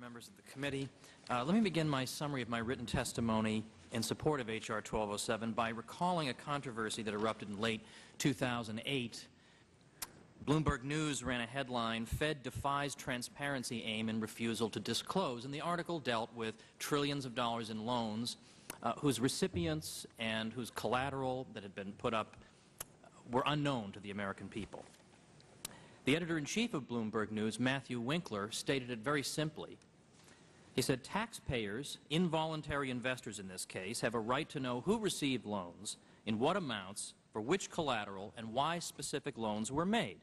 members of the committee. Let me begin my summary of my written testimony in support of H.R. 1207 by recalling a controversy that erupted in late 2008. Bloomberg News ran a headline, "Fed defies transparency aim and refusal to disclose," and the article dealt with trillions of dollars in loans whose recipients and whose collateral that had been put up were unknown to the American people. The editor-in-chief of Bloomberg News, Matthew Winkler, stated it very simply. He said, "Taxpayers, involuntary investors in this case, have a right to know who received loans, in what amounts, for which collateral, and why specific loans were made."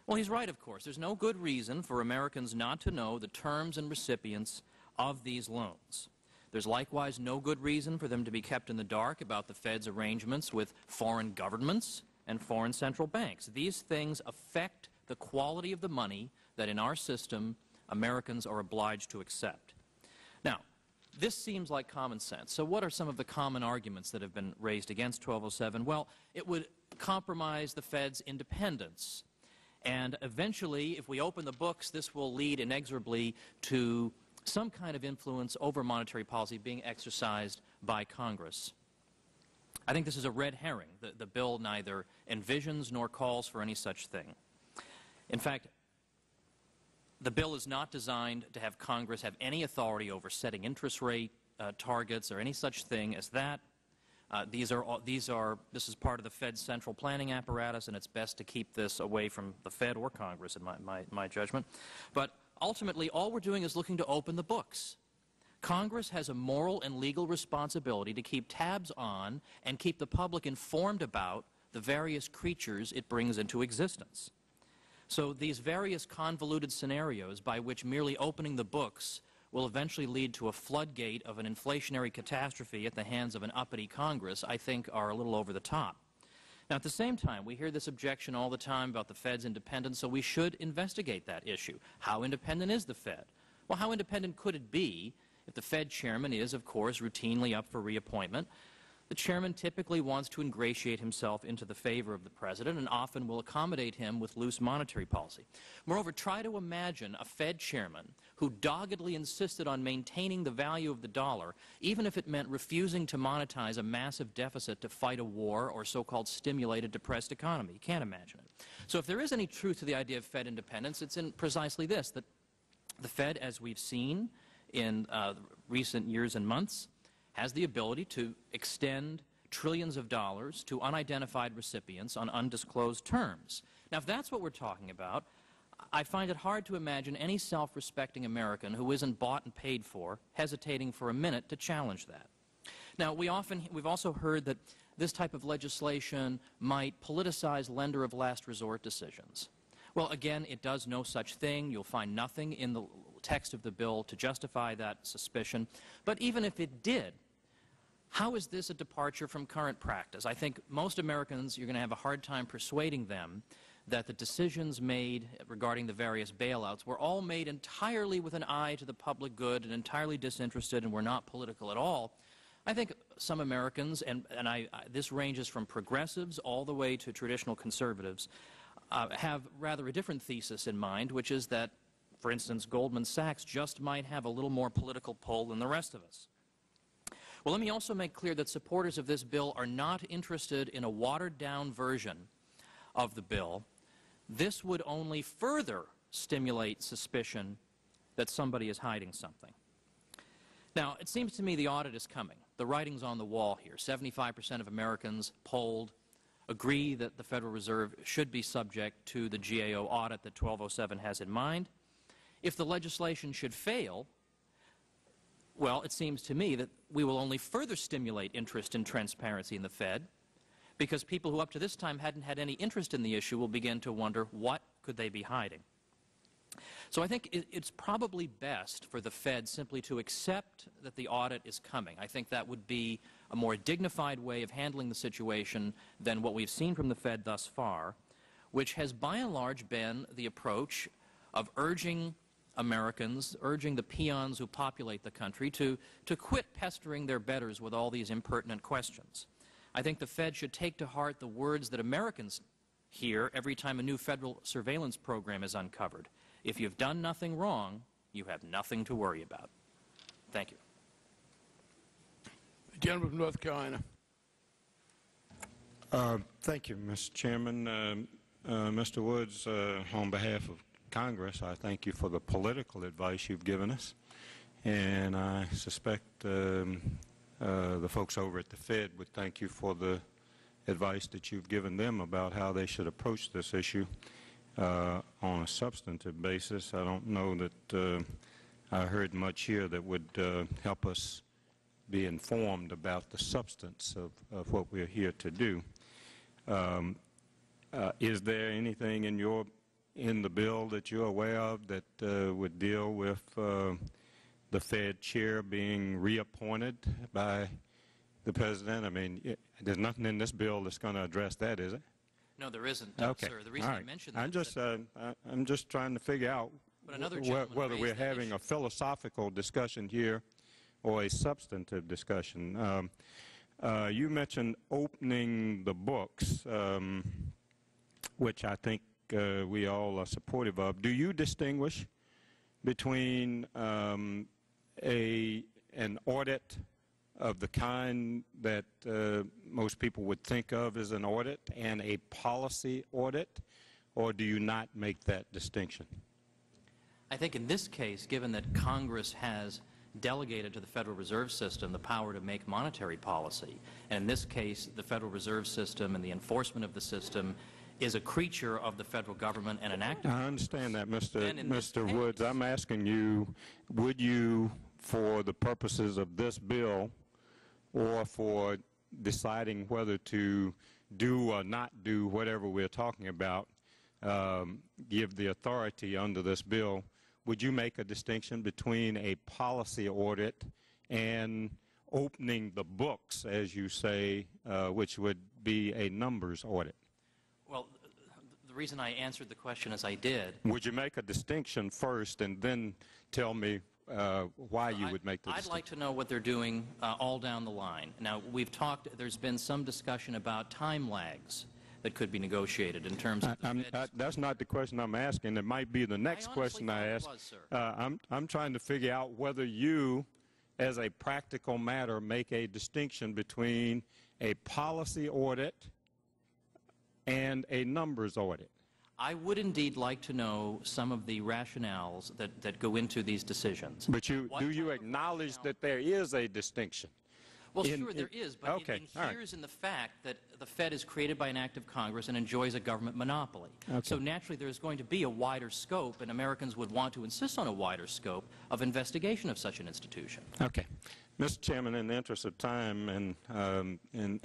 Well, he's right, of course. There's no good reason for Americans not to know the terms and recipients of these loans. There's likewise no good reason for them to be kept in the dark about the Fed's arrangements with foreign governments and foreign central banks. These things affect the quality of the money that in our system Americans are obliged to accept. Now, this seems like common sense. So what are some of the common arguments that have been raised against 1207? Well, it would compromise the Fed's independence. And eventually, if we open the books, this will lead inexorably to some kind of influence over monetary policy being exercised by Congress. I think this is a red herring. The bill neither envisions nor calls for any such thing. In fact, the bill is not designed to have Congress have any authority over setting interest rate targets or any such thing as that. This is part of the Fed's central planning apparatus, and it's best to keep this away from the Fed or Congress, in my judgment. But ultimately, all we're doing is looking to open the books. Congress has a moral and legal responsibility to keep tabs on and keep the public informed about the various creatures it brings into existence. So these various convoluted scenarios by which merely opening the books will eventually lead to a floodgate of an inflationary catastrophe at the hands of an uppity Congress, I think are a little over the top. Now, at the same time, we hear this objection all the time about the Fed's independence, so we should investigate that issue. How independent is the Fed? Well, how independent could it be if the Fed chairman is, of course, routinely up for reappointment? The chairman typically wants to ingratiate himself into the favor of the president and often will accommodate him with loose monetary policy. Moreover, try to imagine a Fed chairman who doggedly insisted on maintaining the value of the dollar, even if it meant refusing to monetize a massive deficit to fight a war or so-called stimulate a depressed economy. You can't imagine it. So if there is any truth to the idea of Fed independence, it's in precisely this, that the Fed, as we've seen in recent years and months, has the ability to extend trillions of dollars to unidentified recipients on undisclosed terms. Now, if that's what we're talking about, I find it hard to imagine any self-respecting American who isn't bought and paid for hesitating for a minute to challenge that. Now, we've also heard that this type of legislation might politicize lender of last resort decisions. Well, again, it does no such thing. You'll find nothing in the text of the bill to justify that suspicion. But even if it did, how is this a departure from current practice? I think most Americans, you're going to have a hard time persuading them that the decisions made regarding the various bailouts were all made entirely with an eye to the public good and entirely disinterested and were not political at all. I think some Americans, and this ranges from progressives all the way to traditional conservatives, have rather a different thesis in mind, which is that, for instance, Goldman Sachs just might have a little more political pull than the rest of us. Well, let me also make clear that supporters of this bill are not interested in a watered-down version of the bill. This would only further stimulate suspicion that somebody is hiding something. Now, it seems to me the audit is coming. The writing's on the wall here. 75% of Americans polled agree that the Federal Reserve should be subject to the GAO audit that 1207 has in mind. If the legislation should fail, well, it seems to me that we will only further stimulate interest in transparency in the Fed, because people who up to this time hadn't had any interest in the issue will begin to wonder what could they be hiding. So I think it's probably best for the Fed simply to accept that the audit is coming. I think that would be a more dignified way of handling the situation than what we've seen from the Fed thus far, which has by and large been the approach of urging Americans, urging the peons who populate the country to quit pestering their betters with all these impertinent questions. I think the Fed should take to heart the words that Americans hear every time a new federal surveillance program is uncovered. If you've done nothing wrong, you have nothing to worry about. Thank you. The gentleman from North Carolina. Thank you, Mr. Chairman. Mr. Woods, on behalf of Congress, I thank you for the political advice you've given us. And I suspect the folks over at the Fed would thank you for the advice that you've given them about how they should approach this issue on a substantive basis. I don't know that I heard much here that would help us be informed about the substance of what we're here to do. Is there anything in the bill that you're aware of that would deal with the Fed chair being reappointed by the President? I mean, there's nothing in this bill that's going to address that, is it? No, there isn't, okay. sir. The reason I mentioned that I'm just trying to figure out whether we're having a philosophical discussion here or a substantive discussion. You mentioned opening the books, which I think we all are supportive of. Do you distinguish between an audit of the kind that most people would think of as an audit and a policy audit, or do you not make that distinction? I think in this case, given that Congress has delegated to the Federal Reserve System the power to make monetary policy, and in this case, the Federal Reserve System and the enforcement of the system is a creature of the federal government and an act. I understand that, Mr. Woods. I'm asking you, would you, for the purposes of this bill or for deciding whether to do or not do whatever we're talking about, give the authority under this bill, would you make a distinction between a policy audit and opening the books, as you say, which would be a numbers audit? Well, the reason I answered the question as I did... Would you make a distinction first and then tell me why you would make the distinction? I'd like to know what they're doing all down the line. Now, we've talked, there's been some discussion about time lags that could be negotiated in terms of that's not the question I'm asking. It might be the next question I ask. I'm trying to figure out whether you, as a practical matter, make a distinction between a policy audit and a numbers audit. I would indeed like to know some of the rationales that go into these decisions. But do you acknowledge that there is a distinction? Well, sure, there is, but it inheres in the fact that the Fed is created by an act of Congress and enjoys a government monopoly. Okay. So naturally, there's going to be a wider scope, and Americans would want to insist on a wider scope of investigation of such an institution. Okay. Mr. Chairman, in the interest of time and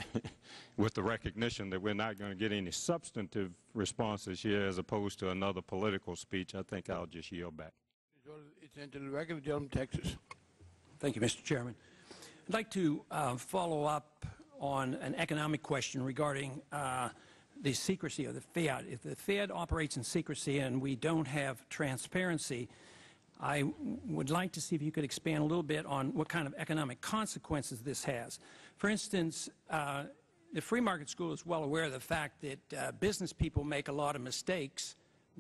with the recognition that we're not going to get any substantive responses here as opposed to another political speech, I think I'll just yield back. It's entered the record. The gentleman from Texas. Thank you, Mr. Chairman. I'd like to follow up on an economic question regarding the secrecy of the Fed. If the Fed operates in secrecy and we don't have transparency, I would like to see if you could expand a little bit on what kind of economic consequences this has. For instance, the free market school is well aware of the fact that business people make a lot of mistakes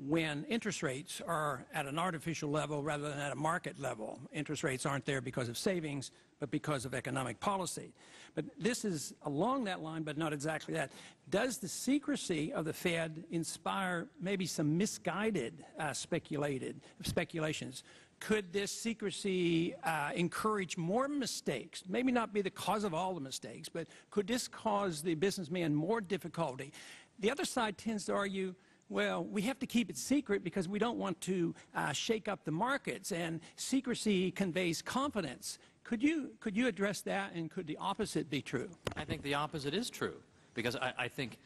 when interest rates are at an artificial level rather than at a market level. Interest rates aren't there because of savings, but because of economic policy. But this is along that line, but not exactly that. Does the secrecy of the Fed inspire maybe some misguided speculations? Could this secrecy encourage more mistakes? Maybe not be the cause of all the mistakes, but could this cause the businessman more difficulty? The other side tends to argue, well, we have to keep it secret because we don't want to shake up the markets, and secrecy conveys confidence. Could you address that, and could the opposite be true? I think the opposite is true, because I think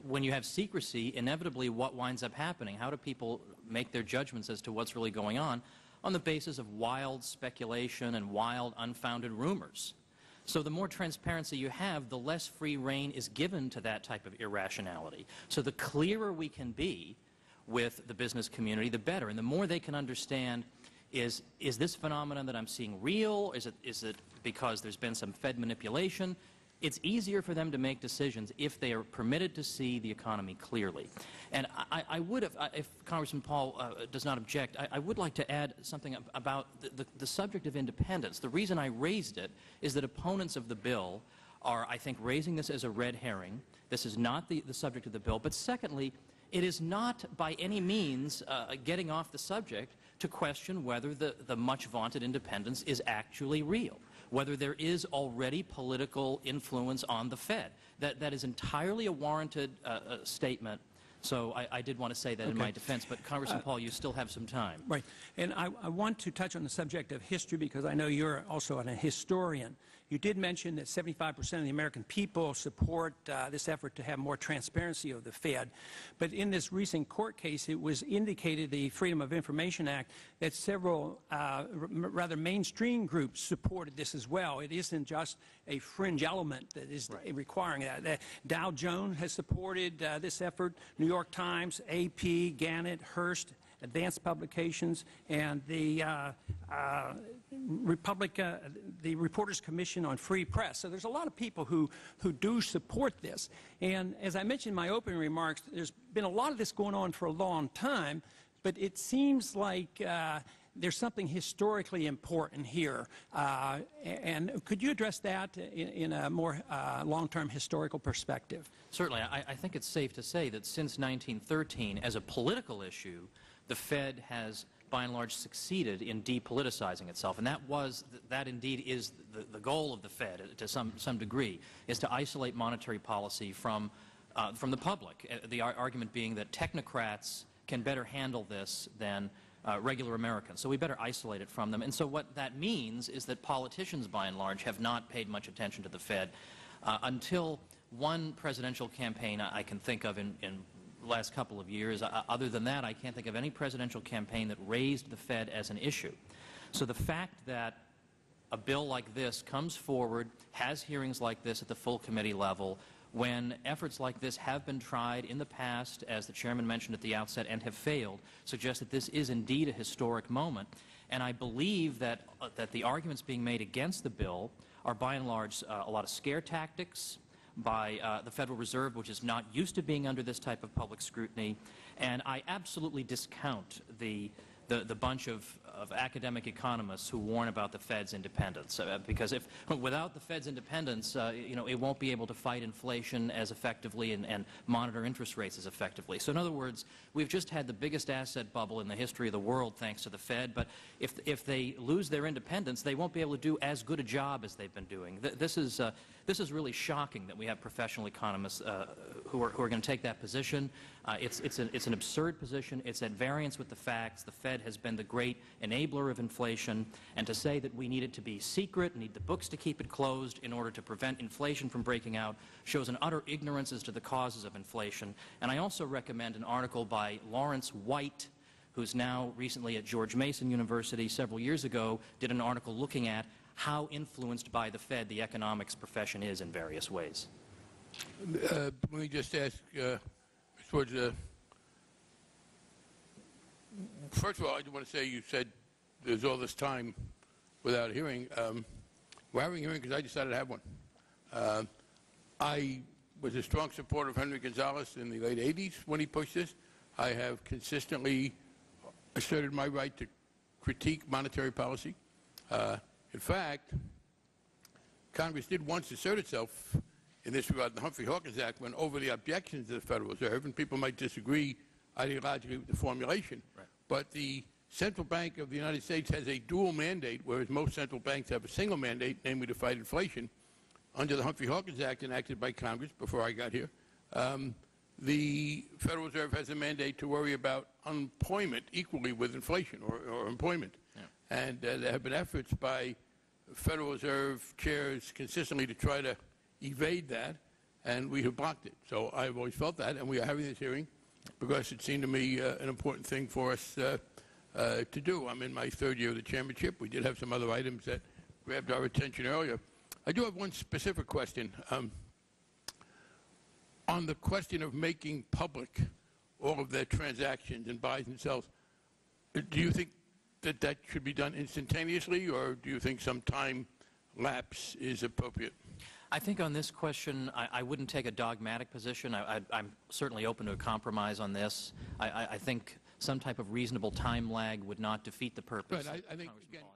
when you have secrecy, inevitably what winds up happening, how do people make their judgments as to what's really going on the basis of wild speculation and wild unfounded rumors? So the more transparency you have, the less free rein is given to that type of irrationality. So the clearer we can be with the business community, the better. And the more they can understand, is this phenomenon that I'm seeing real? Is it because there's been some Fed manipulation? It's easier for them to make decisions if they are permitted to see the economy clearly. And I would, if Congressman Paul does not object, I would like to add something about the subject of independence. The reason I raised it is that opponents of the bill are, I think, raising this as a red herring. This is not the subject of the bill. But secondly, it is not by any means getting off the subject to question whether the much vaunted independence is actually real, whether there is already political influence on the Fed. That is entirely a warranted statement. So I did want to say that in my defense. But Congressman Paul, you still have some time. Right. And I want to touch on the subject of history because I know you're also a historian. You did mention that 75% of the American people support this effort to have more transparency of the Fed. But in this recent court case, it was indicated, the Freedom of Information Act, that several rather mainstream groups supported this as well. It isn't just a fringe element that is requiring that. Dow Jones has supported this effort, New York Times, AP, Gannett, Hearst, Advanced Publications, and the the Reporters Commission on Free Press. So there's a lot of people who do support this. And as I mentioned in my opening remarks, there's been a lot of this going on for a long time, but it seems like there's something historically important here. And could you address that in a more long-term historical perspective? Certainly. I think it's safe to say that since 1913, as a political issue, the Fed has, by and large, succeeded in depoliticizing itself. And that indeed is the goal of the Fed, to some degree, is to isolate monetary policy from the public. The argument being that technocrats can better handle this than regular Americans. So we better isolate it from them. And so what that means is that politicians, by and large, have not paid much attention to the Fed until one presidential campaign I can think of in the last couple of years. Other than that, I can't think of any presidential campaign that raised the Fed as an issue. So the fact that a bill like this comes forward, has hearings like this at the full committee level, when efforts like this have been tried in the past, as the chairman mentioned at the outset, and have failed, suggests that this is indeed a historic moment. And I believe that the arguments being made against the bill are, by and large, a lot of scare tactics by the Federal Reserve, which is not used to being under this type of public scrutiny. And I absolutely discount the bunch of academic economists who warn about the Fed's independence, because without the Fed's independence, it won't be able to fight inflation as effectively and monitor interest rates as effectively. So in other words, we've just had the biggest asset bubble in the history of the world thanks to the Fed, but if they lose their independence, they won't be able to do as good a job as they've been doing. This is really shocking that we have professional economists who are going to take that position. It's an absurd position. It's at variance with the facts. The Fed has been the great enabler of inflation, and to say that we need it to be secret, need the books to keep it closed in order to prevent inflation from breaking out, shows an utter ignorance as to the causes of inflation. And I also recommend an article by Lawrence White, who's now recently at George Mason University. Several years ago did an article looking at how influenced by the Fed the economics profession is in various ways. Let me just ask Mr. Woods, first of all, I do want to say you said there's all this time without a hearing. We're having a hearing because I decided to have one. I was a strong supporter of Henry Gonzalez in the late 80s when he pushed this. I have consistently asserted my right to critique monetary policy. In fact, Congress did once assert itself in this regard, the Humphrey-Hawkins Act, when over the objections to the Federal Reserve, and people might disagree ideologically with the formulation, right, but the Central Bank of the United States has a dual mandate, whereas most central banks have a single mandate, namely to fight inflation. Under the Humphrey-Hawkins Act enacted by Congress before I got here, the Federal Reserve has a mandate to worry about unemployment equally with inflation or employment. Yeah. And there have been efforts by Federal Reserve chairs consistently to try to evade that, and we have blocked it. So I've always felt that, and we are having this hearing because it seemed to me an important thing for us to do. I'm in my third year of the chairmanship. We did have some other items that grabbed our attention earlier. I do have one specific question. On the question of making public all of their transactions and buys and sells, do you think that that should be done instantaneously, or do you think some time lapse is appropriate? I think on this question, I wouldn't take a dogmatic position. I'm certainly open to a compromise on this. I think some type of reasonable time lag would not defeat the purpose. But I think, Congressman again, Paul has.